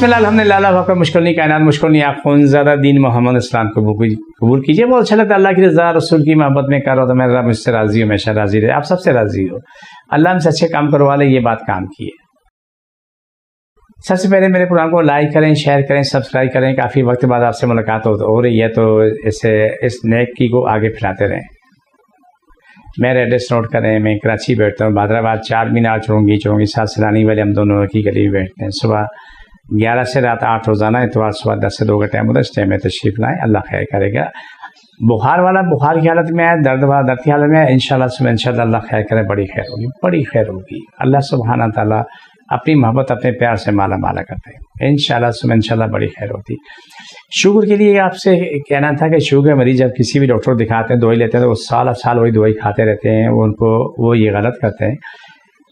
बिस्मिल्लाह अल्हम्दुलिल्लाह अल्लाह वक़्त मुश्किल नहीं कायनात मुश्किल नहीं आप ज़्यादा दीन मोहम्मद इस्लाम को कबूल कीजिए। बहुत अच्छा लगता है अल्लाह की रज़ा रसूल की मोहब्बत में करो तो मेरा रब मुझसे राज़ी हो, हमेशा राज़ी रहे, आप सबसे राज़ी हो। अल्लाह हमसे अच्छे काम करवा ले, ये बात काम की है। सबसे पहले मेरे प्रोग्राम को लाइक करें, शेयर करें, सब्सक्राइब करें। काफ़ी वक्त बाद आपसे मुलाकात हो रही है तो इस नेकी को आगे फैलाते रहें। मेरा एड्रेस नोट करें, मैं कराची बैठता हूँ, हैदराबाद 4 मीनार चौंगी साथ सलानी वाले हम दोनों की गली में बैठते हैं। सुबह 11 से रात 8 रोज़ाना, इतवार सुबह 10 से 2 का टाइम होता है। इस टाइम में तशरीफ़ लाएँ, अल्लाह खैर करेगा। बुखार वाला बुखार की हालत में है, दर्द वाला दर्द की हालत में है, इंशाल्लाह अल्लाह खैर करे, बड़ी खैर होगी, बड़ी खैर होगी। अल्लाह सुब्हाना ताला अपनी मोहब्बत अपने प्यार से माला माला करते हैं। इंशाल्लाह बड़ी खैर होती। शुगर के लिए आपसे कहना था कि शुगर मरीज जब किसी भी डॉक्टर दिखाते हैं, दवाई लेते हैं तो वो साल वही दवाई खाते रहते हैं। वो ये गलत करते हैं।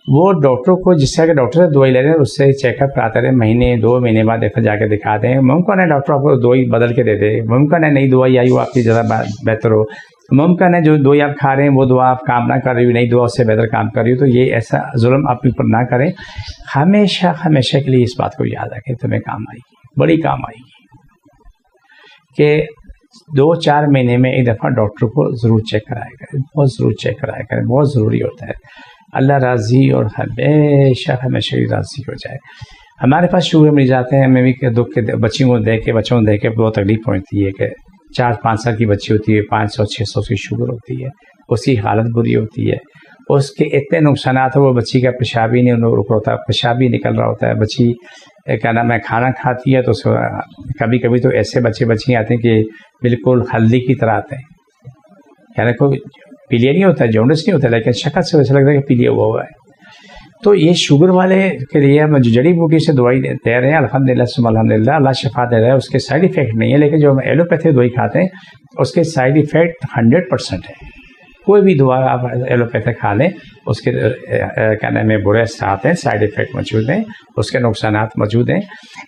वो डॉक्टर को जिससे अगर डॉक्टर से दवाई ले रहे हैं उससे चेकअप कराते रहे, महीने 2 महीने बाद देखा जाके दिखाते हैं। मुमकिन है डॉक्टर आपको दवाई बदल के दे दे, मुमकिन है नई दवाई आई वो आपकी ज़्यादा बेहतर हो, मुमकिन है जो दवाई आप खा रहे हैं वो दवा आप काम ना कर रही हो, नई दवा उससे बेहतर काम कर रही हो। तो ये ऐसा जुल्म अपने ऊपर ना करें। हमेशा के लिए इस बात को याद रखें, तुम्हें काम आएगी, बड़ी काम आएगी कि 2-4 महीने में एक दफ़ा डॉक्टर को ज़रूर चेक कराया करें, बहुत ज़रूर चेक कराया करें, बहुत ज़रूरी होता है। अल्लाह राज़ी और हमेशा राज़ी हो जाए। हमारे पास शुगर मरीज आते हैं, हमें भी दुख के बच्चों को देख के बहुत तकलीफ पहुँचती है कि 4-5 साल की बच्ची होती है, 500-600 की शुगर होती है, उसकी हालत बुरी होती है, उसके इतने नुकसान है, वो बच्ची का पेशाब ही नहीं रुक होता, पेशाब ही निकल रहा होता है। बच्ची क्या नाम है खाना खाती है तो कभी कभी तो ऐसे बच्चे आते हैं कि बिल्कुल हल्दी की तरह आते हैं, यानी कोई पीलिया नहीं होता है, जॉन्डिस नहीं होता, लेकिन शक्ल से वैसा लगता है कि पीलिया हुआ है। तो ये शुगर वाले के लिए हम जो जड़ी बूटी से दवाई दे रहे हैं, अल्हम्दुलिल्लाह अल्लाह शिफा दे रहा है, उसके साइड इफ़ेक्ट नहीं है। लेकिन जो हम एलोपैथी दवाई खाते हैं उसके साइड इफ़ेक्ट 100% है। कोई भी दवा आप एलोपैथी खा लें उसके क्या नाम है बुरे असर आते हैं, साइड इफ़ेक्ट मौजूद हैं, उसके नुकसानात मौजूद हैं।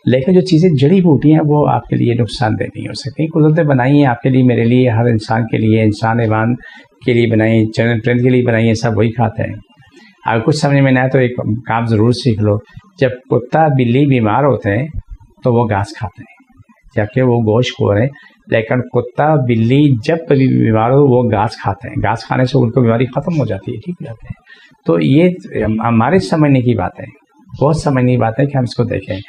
लेकिन जो चीज़ें जड़ी बूटी हैं वो आपके लिए नुकसानदेह नहीं हो सकती। कुदरत बनाई है आपके लिए, मेरे लिए, हर इंसान के लिए, इंसान ईमान के लिए बनाई, चैनल फ्रेंड के लिए बनाई है, सब वही खाते हैं। अगर कुछ समझ में ना आए तो एक काम ज़रूर सीख लो, जब कुत्ता बिल्ली बीमार होते हैं तो वो घास खाते हैं, जबकि वो गोश्त खो रहे हैं। लेकिन कुत्ता बिल्ली जब कभी बीमार हो वो घास खाते हैं, घास खाने से उनको बीमारी ख़त्म हो जाती है, ठीक हो जाते हैं। तो ये हमारे समझने की बात है, बहुत समझने की बात है कि हम इसको देखें।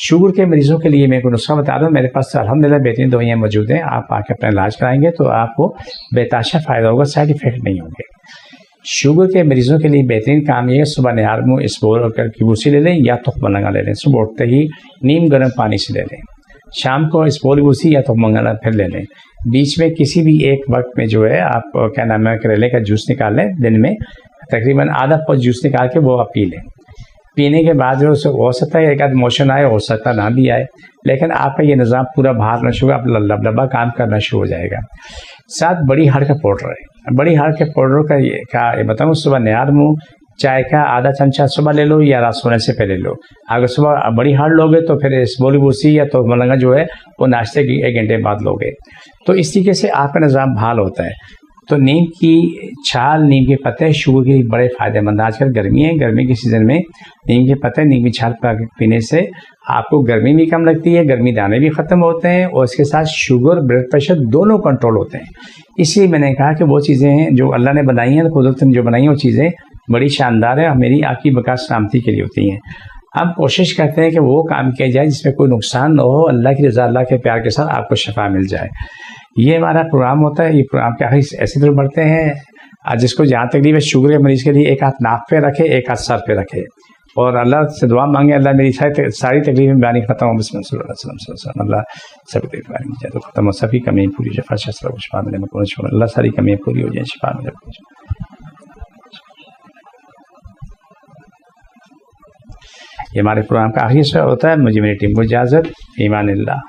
शुगर के मरीज़ों के लिए मैं को नुस्खा बता दूँ, मेरे पास अल्हम्दुलिल्लाह बेहतरीन दवाइयाँ मौजूद हैं। आप आके अपना इलाज कराएंगे तो आपको बेताशा फ़ायदा होगा, साइड इफ़ेक्ट नहीं होंगे। शुगर के मरीज़ों के लिए बेहतरीन काम ये है, सुबह निहारमू इसबगोल की भूसी ले लें या तुख्मलंगा ले लें, सुबह उठते ही नीम गर्म पानी से ले लें, शाम को इसबगोल की भूसी या तुख्मलंगा फिर ले लें। बीच में किसी भी एक वक्त में जो है आप क्या नाम है करेले का जूस निकाल लें, दिन में तकरीबन आधा कप जूस निकाल के वो आप पी लें। पीने के बाद जो हो सकता है एक आध मोशन आए, हो सकता ना भी आए, लेकिन आपका ये निज़ाम पूरा बाहर न शुरू, आप लबा काम करना शुरू हो जाएगा। साथ बड़ी हाड़ का पाउडर है, बड़ी हाड़ के पाउडर का ये बताऊँ, सुबह निहार मुँह चाय का आधा चमचा सुबह ले लो या रात सोने से पहले लो। अगर सुबह बड़ी हाड़ लोगे तो फिर इसबगोल की भूसी या तो मलंगा जो है वो नाश्ते की 1 घंटे बाद लोगे। तो इस तरीके से आपका निज़ाम बहाल होता है। तो नीम की छाल, नीम के पत्ते शुगर के लिए बड़े फ़ायदेमंद। आजकल गर्मी है, गर्मी के सीज़न में नीम के पत्ते, नीम की छाल पीने से आपको गर्मी भी कम लगती है, गर्मी दाने भी ख़त्म होते हैं और इसके साथ शुगर, ब्लड प्रेशर दोनों कंट्रोल होते हैं। इसलिए मैंने कहा कि वो चीज़ें हैं जो अल्लाह ने बनाई हैं, कुदरत ने जो बनाई हैं वो चीज़ें बड़ी शानदार है और मेरी आपकी बका सलामती के लिए होती हैं। हम कोशिश करते हैं कि वो काम किया जाए जिसमें कोई नुकसान न हो, अल्लाह की रज़ा, अल्लाह के प्यार के साथ आपको शफा मिल जाए। ये हमारा प्रोग्राम होता है। ये प्रोग्राम के आखिर ऐसे तरह बढ़ते हैं, जिसको जहाँ तकलीफ है शुगर के मरीज़ के लिए एक हाथ नाक पे रखे, एक हाथ सर पे रखे और अल्लाह से दुआ मांगे, अल्लाह मेरी सारी तकलीफें बयानी ख़त्म हो, बिस्मिल्लाह, अल्लाह सभी तकलीफ तो ख़त्म हो, सभी कमी पूरी शफा मिले, अल्लाह सारी कमियाँ पूरी हो जाए, शफा मिले। ये हमारे प्रोग्राम का आखिरी हिस्सा होता है। मुझे मेरी टीम को इजाज़त, ईमान अल्लाह।